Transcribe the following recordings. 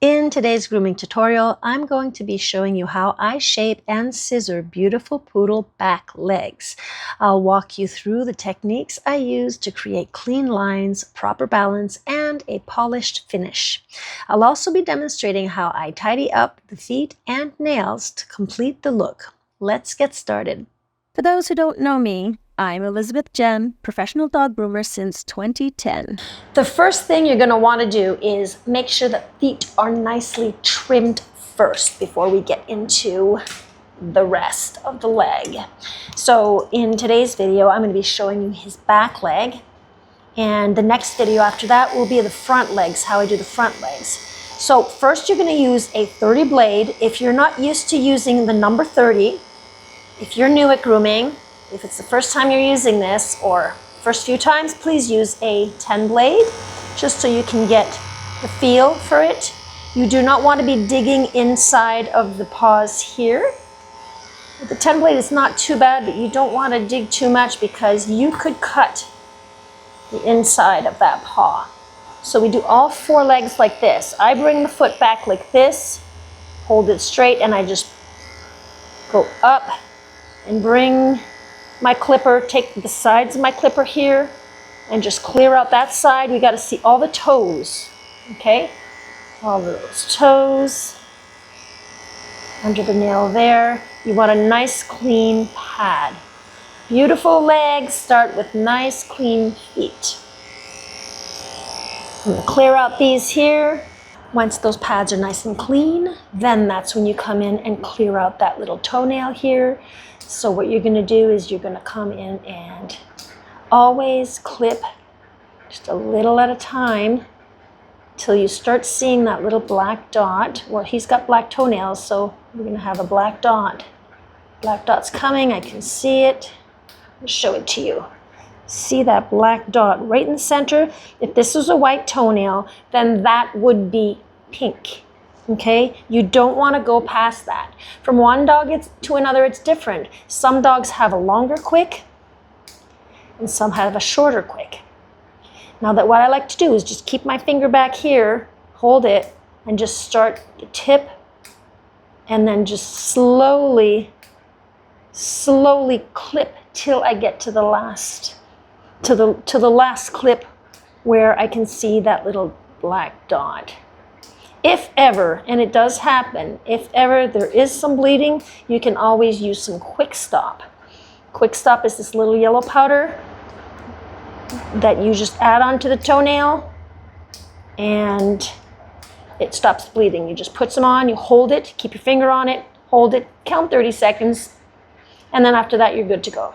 In today's grooming tutorial, I'm going to be showing you how I shape and scissor beautiful poodle back legs. I'll walk you through the techniques I use to create clean lines, proper balance, and a polished finish. I'll also be demonstrating how I tidy up the feet and nails to complete the look. Let's get started. For those who don't know me, I'm Elizabeth Jenn, professional dog groomer since 2010. The first thing you're going to want to do is make sure that feet are nicely trimmed first before we get into the rest of the leg. So in today's video, I'm going to be showing you his back leg. And the next video after that will be the front legs, how I do the front legs. So first you're going to use a 30 blade. If you're not used to using the number 30, if you're new at grooming, if it's the first time you're using this or first few times, please use a 10 blade just so you can get the feel for it. You do not want to be digging inside of the paws here. The 10 blade is not too bad, but you don't want to dig too much because you could cut the inside of that paw. So we do all four legs like this. I bring the foot back like this, hold it straight, and I just go up and bring my clipper, take the sides of my clipper here and just clear out that side. We got to see all the toes, okay? All those toes under the nail there. You want a nice clean pad. Beautiful legs start with nice clean feet. I'm going to clear out these here. Once those pads are nice and clean, then that's when you come in and clear out that little toenail here. So what you're going to do is you're going to come in and always clip just a little at a time till you start seeing that little black dot. Well, he's got black toenails, so we're going to have a black dot. Black dot's coming. I can see it. I'll show it to you. See that black dot right in the center? If this was a white toenail, then that would be pink. Okay, you don't want to go past that. From one dog to another, it's different. Some dogs have a longer quick and some have a shorter quick. Now that what I like to do is just keep my finger back here, hold it, and just start the tip and then just slowly clip till I get to the last, to the last clip where I can see that little black dot. If ever, and it does happen, if ever there is some bleeding, you can always use some Quick Stop. Quick Stop is this little yellow powder that you just add onto the toenail and it stops bleeding. You just put some on, you hold it, keep your finger on it, hold it, count 30 seconds, and then after that you're good to go.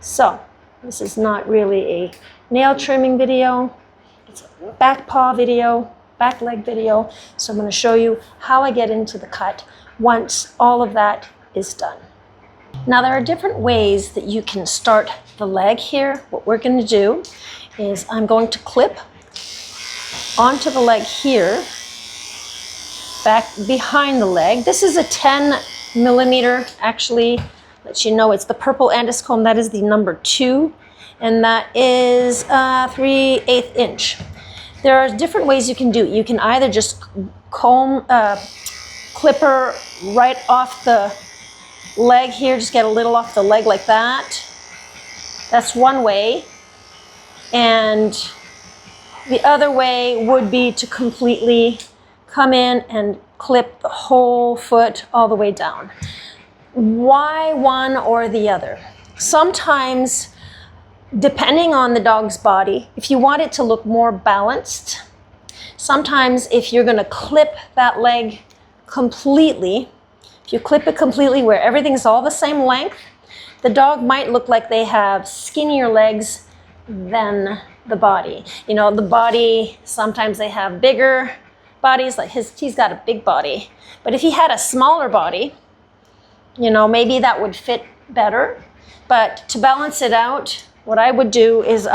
So, this is not really a nail trimming video, it's a back paw video. Back leg video. So I'm going to show you how I get into the cut once all of that is done. Now there are different ways that you can start the leg here. What we're going to do is I'm going to clip onto the leg here, back behind the leg. This is a 10 millimeter, actually, let you know it's the purple endoscomb. That is the number 2, and that is 3/8 inch. There are different ways you can do it. You can either just comb, clipper right off the leg here, just get a little off the leg like that. That's one way. And the other way would be to completely come in and clip the whole foot all the way down. Why one or the other? Sometimes, depending on the dog's body, if you want it to look more balanced, sometimes if you're going to clip that leg completely, if you clip it completely where everything's all the same length, the dog might look like they have skinnier legs than the body. You know, the body, sometimes they have bigger bodies, like he's got a big body. But if he had a smaller body, you know, maybe that would fit better. But to balance it out, what I would do is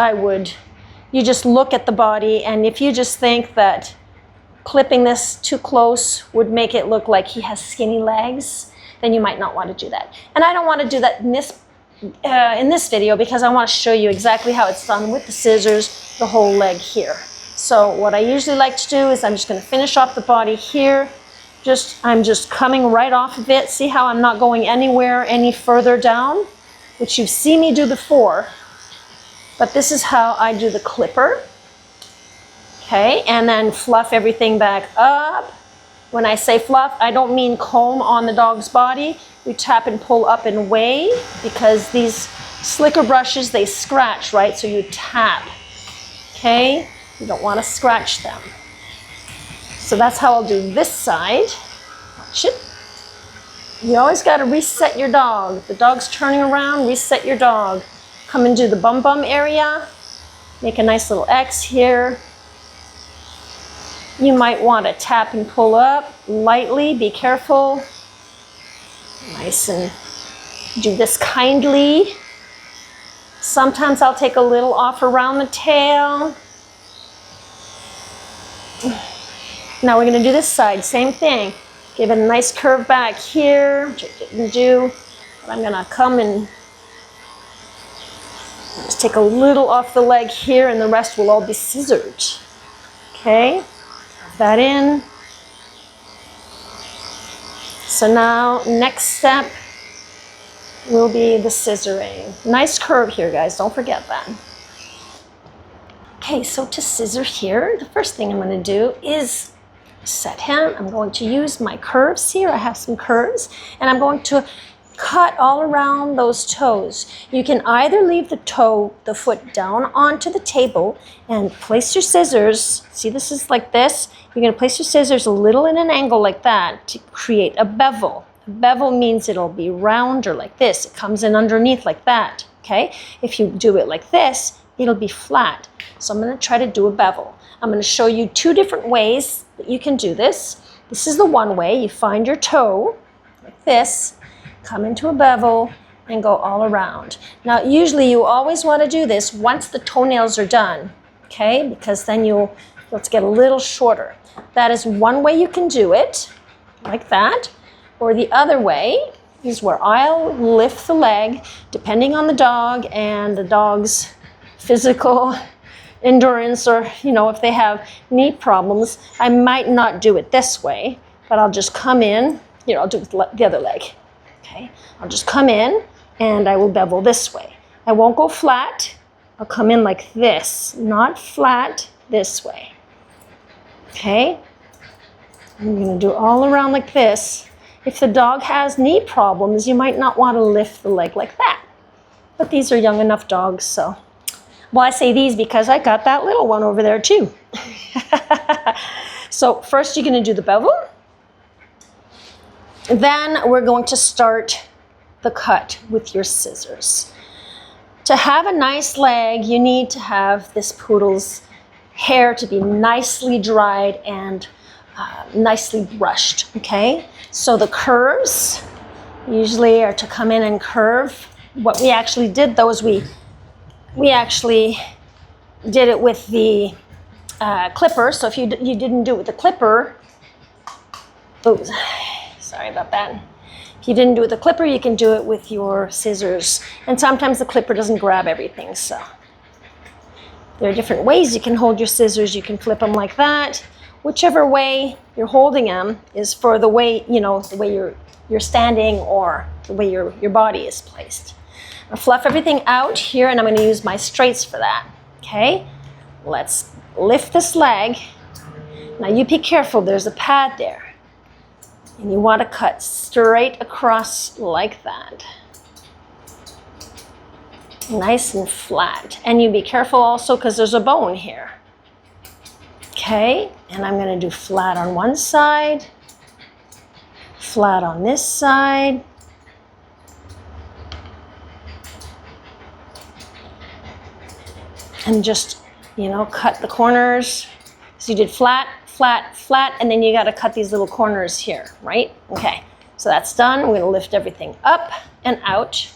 you just look at the body, and if you just think that clipping this too close would make it look like he has skinny legs, then you might not want to do that. And I don't want to do that in this video because I want to show you exactly how it's done with the scissors, the whole leg here. So what I usually like to do is I'm just going to finish off the body here. I'm just coming right off of it. See how I'm not going anywhere any further down, which you've seen me do before. But this is how I do the clipper. Okay, and then fluff everything back up. When I say fluff, I don't mean comb on the dog's body. We tap and pull up and away because these slicker brushes, they scratch, right? So you tap, okay? You don't want to scratch them. So that's how I'll do this side. Watch it. You always got to reset your dog. If the dog's turning around, reset your dog. Come and do the bum area. Make a nice little X here. You might want to tap and pull up lightly. Be careful. Nice, and do this kindly. Sometimes I'll take a little off around the tail. Now we're going to do this side, same thing. Give it a nice curve back here, which I didn't do. But I'm going to come and just take a little off the leg here, and the rest will all be scissored. Okay, curve that in. So now, next step will be the scissoring. Nice curve here, guys, don't forget that. Okay, so to scissor here, the first thing I'm going to do is set him. I'm going to use my curves here. I have some curves, and I'm going to cut all around those toes. You can either leave the foot down onto the table and place your scissors. See, this is like this. You're going to place your scissors a little in an angle like that to create a bevel. A bevel means it'll be rounder like this. It comes in underneath like that, okay? If you do it like this, it'll be flat. So I'm going to try to do a bevel. I'm going to show you two different ways that you can do this. This is the one way. You find your toe like this, come into a bevel, and go all around. Now, usually you always want to do this once the toenails are done, okay? Because then you'll get a little shorter. That is one way you can do it, like that. Or the other way is where I'll lift the leg, depending on the dog and the dog's physical endurance, or, you know, if they have knee problems, I might not do it this way, but I'll just come in. Here, I'll do it with the other leg. Okay, I'll just come in and I will bevel this way. I won't go flat. I'll come in like this, not flat, this way. Okay, I'm going to do all around like this. If the dog has knee problems, you might not want to lift the leg like that. But these are young enough dogs, so. Well, I say these because I got that little one over there too. So first you're going to do the bevel. Then we're going to start the cut with your scissors. To have a nice leg, you need to have this poodle's hair to be nicely dried and nicely brushed, okay? So the curves usually are to come in and curve. What we actually did though is we actually did it with the clipper. So if you didn't do it with the clipper, oops, sorry about that. If you didn't do it with the clipper, you can do it with your scissors. And sometimes the clipper doesn't grab everything, so. There are different ways you can hold your scissors. You can flip them like that. Whichever way you're holding them is for the way, you know, the way you're standing or the way your body is placed. I'll fluff everything out here, and I'm going to use my straights for that. Okay, let's lift this leg. Now you be careful, there's a pad there. And you want to cut straight across like that. Nice and flat. And you be careful also because there's a bone here. Okay, and I'm going to do flat on one side, flat on this side. And just, you know, cut the corners. So you did flat, flat, flat, and then you got to cut these little corners here, right? Okay, so that's done. We're going to lift everything up and out.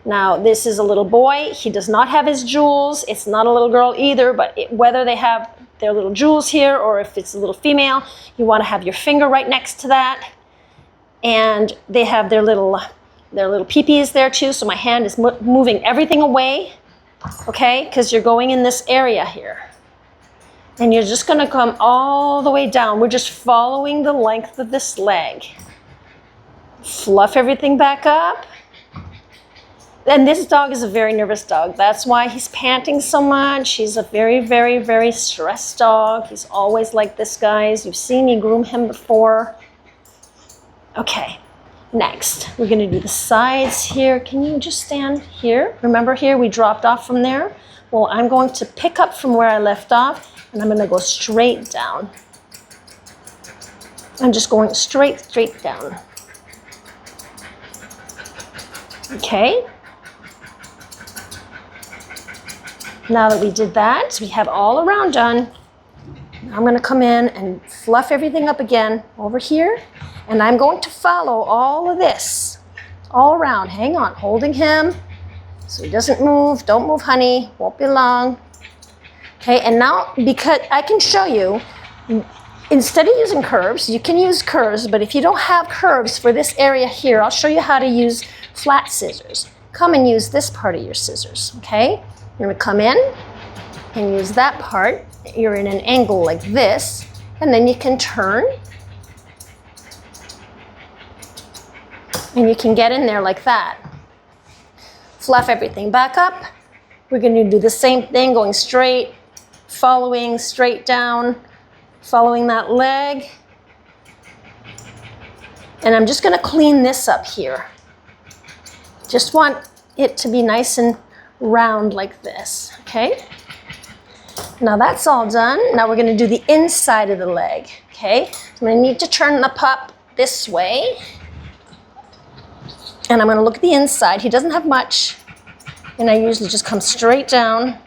Now, this is a little boy. He does not have his jewels. It's not a little girl either, but whether they have their little jewels here or if it's a little female, you want to have your finger right next to that. And they have their little peepees there too, so my hand is moving everything away. Okay, because you're going in this area here. And you're just gonna come all the way down. We're just following the length of this leg. Fluff everything back up. And this dog is a very nervous dog. That's why he's panting so much. He's a very, very, very stressed dog. He's always like this, guys. You've seen me groom him before. Okay, next, we're gonna do the sides here. Can you just stand here? Remember here, we dropped off from there? Well, I'm going to pick up from where I left off, and I'm gonna go straight down. I'm just going straight down. Okay. Now that we did that, we have all around done. I'm gonna come in and fluff everything up again over here, and I'm going to follow all of this all around. Hang on, holding him so he doesn't move. Don't move, honey, won't be long. Okay, and now, because I can show you, instead of using curves, you can use curves, but if you don't have curves for this area here, I'll show you how to use flat scissors. Come and use this part of your scissors, okay? You're gonna come in and use that part. You're in an angle like this, and then you can turn. And you can get in there like that. Fluff everything back up. We're gonna do the same thing, going straight, following straight down, following that leg. And I'm just gonna clean this up here. Just want it to be nice and round like this, okay? Now that's all done. Now we're gonna do the inside of the leg, okay? I'm gonna need to turn the pup this way. And I'm gonna look at the inside. He doesn't have much. And I usually just come straight down,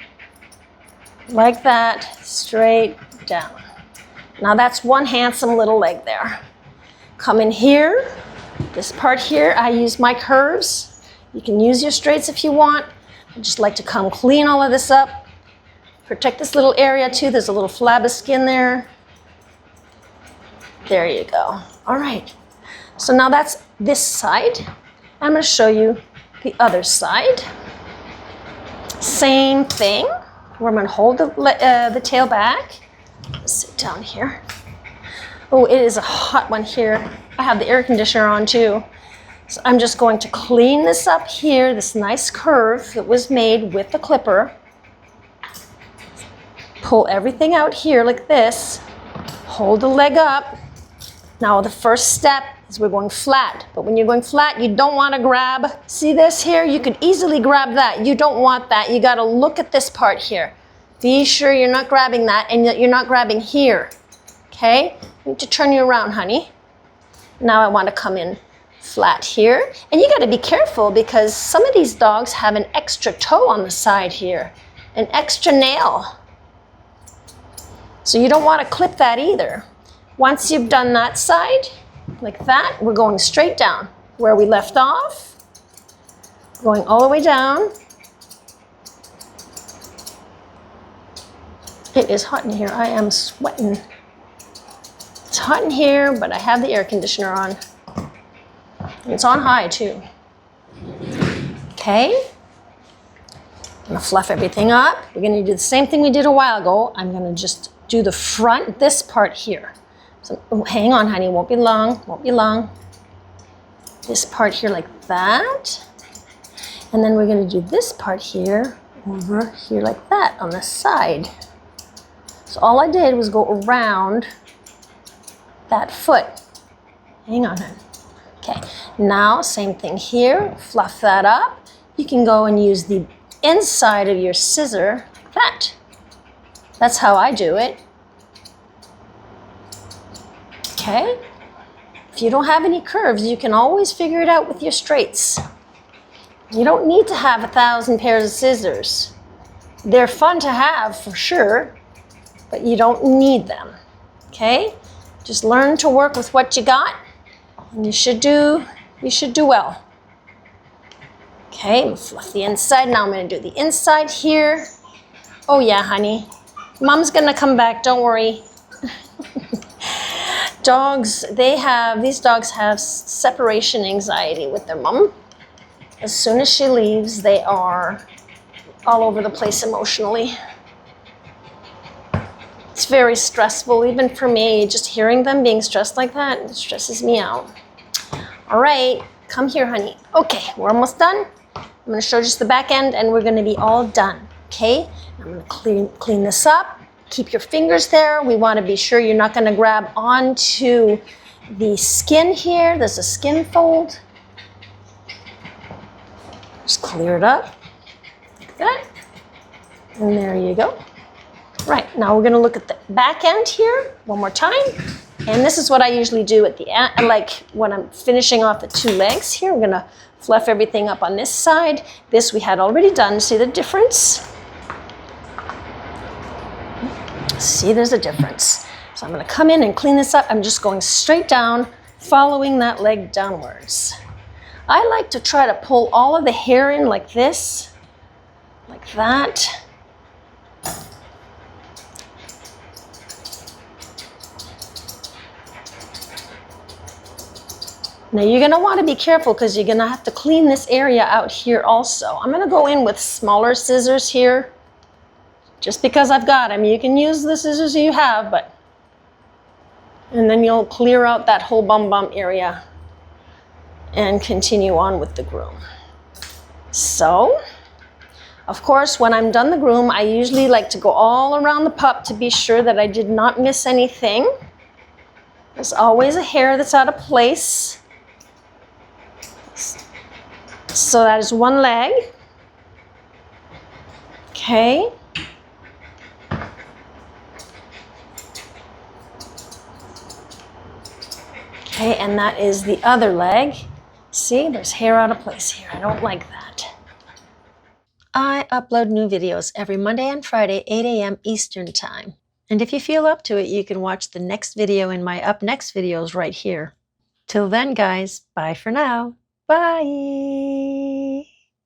like that, straight down. Now that's one handsome little leg there. Come in here, this part here, I use my curves. You can use your straights if you want. I just like to come clean all of this up. Protect this little area too. There's a little flab of skin there. There you go. All right. So now that's this side. I'm going to show you the other side. Same thing. We're going to hold the tail back. Let's sit down here. Oh, it is a hot one here. I have the air conditioner on too. So I'm just going to clean this up here, this nice curve that was made with the clipper. Pull everything out here like this. Hold the leg up. Now the first step is we're going flat. But when you're going flat, you don't want to grab. See this here? You could easily grab that. You don't want that. You got to look at this part here. Be sure you're not grabbing that and that you're not grabbing here. Okay? You need to turn you around, honey. Now I want to come in flat here. And you got to be careful because some of these dogs have an extra toe on the side here, an extra nail. So you don't want to clip that either. Once you've done that side, like that, we're going straight down where we left off, going all the way down. It is hot in here. I am sweating. It's hot in here, but I have the air conditioner on. And it's on high too. Okay. I'm gonna fluff everything up. We're gonna do the same thing we did a while ago. I'm gonna just do the front, this part here. So hang on, honey, won't be long, won't be long. This part here like that. And then we're gonna do this part here, over here like that on the side. So all I did was go around that foot. Hang on, honey. Okay, now same thing here, fluff that up. You can go and use the inside of your scissor like that. That's how I do it. Okay, if you don't have any curves, you can always figure it out with your straights. You don't need to have 1,000 pairs of scissors. They're fun to have for sure, but you don't need them, okay? Just learn to work with what you got, and you should do well. Okay, fluff the inside. Now I'm gonna do the inside here. Oh yeah, honey. Mom's gonna come back, don't worry. These dogs have separation anxiety with their mom. As soon as she leaves, they are all over the place emotionally. It's very stressful, even for me. Just hearing them being stressed like that, it stresses me out. All right, come here, honey. Okay, we're almost done. I'm gonna show just the back end and we're gonna be all done, okay? I'm gonna clean this up. Keep your fingers there. We wanna be sure you're not gonna grab onto the skin here. There's a skin fold. Just clear it up, like that. And there you go. Right, now we're gonna look at the back end here one more time. And this is what I usually do at the end, like when I'm finishing off the 2 legs here. We're gonna fluff everything up on this side. This we had already done. See the difference? See, there's a difference. So I'm gonna come in and clean this up. I'm just going straight down, following that leg downwards. I like to try to pull all of the hair in like this, like that. Now you're gonna wanna be careful because you're gonna have to clean this area out here also. I'm gonna go in with smaller scissors here, just because I've got them. You can use the scissors you have, but, and then you'll clear out that whole bum area and continue on with the groom. So, of course, when I'm done the groom, I usually like to go all around the pup to be sure that I did not miss anything. There's always a hair that's out of place. So that is one leg. Okay. Okay, and that is the other leg. See, there's hair out of place here. I don't like that. I upload new videos every Monday and Friday, 8 a.m. Eastern Time. And if you feel up to it, you can watch the next video in my Up Next videos right here. Till then, guys, bye for now. Bye!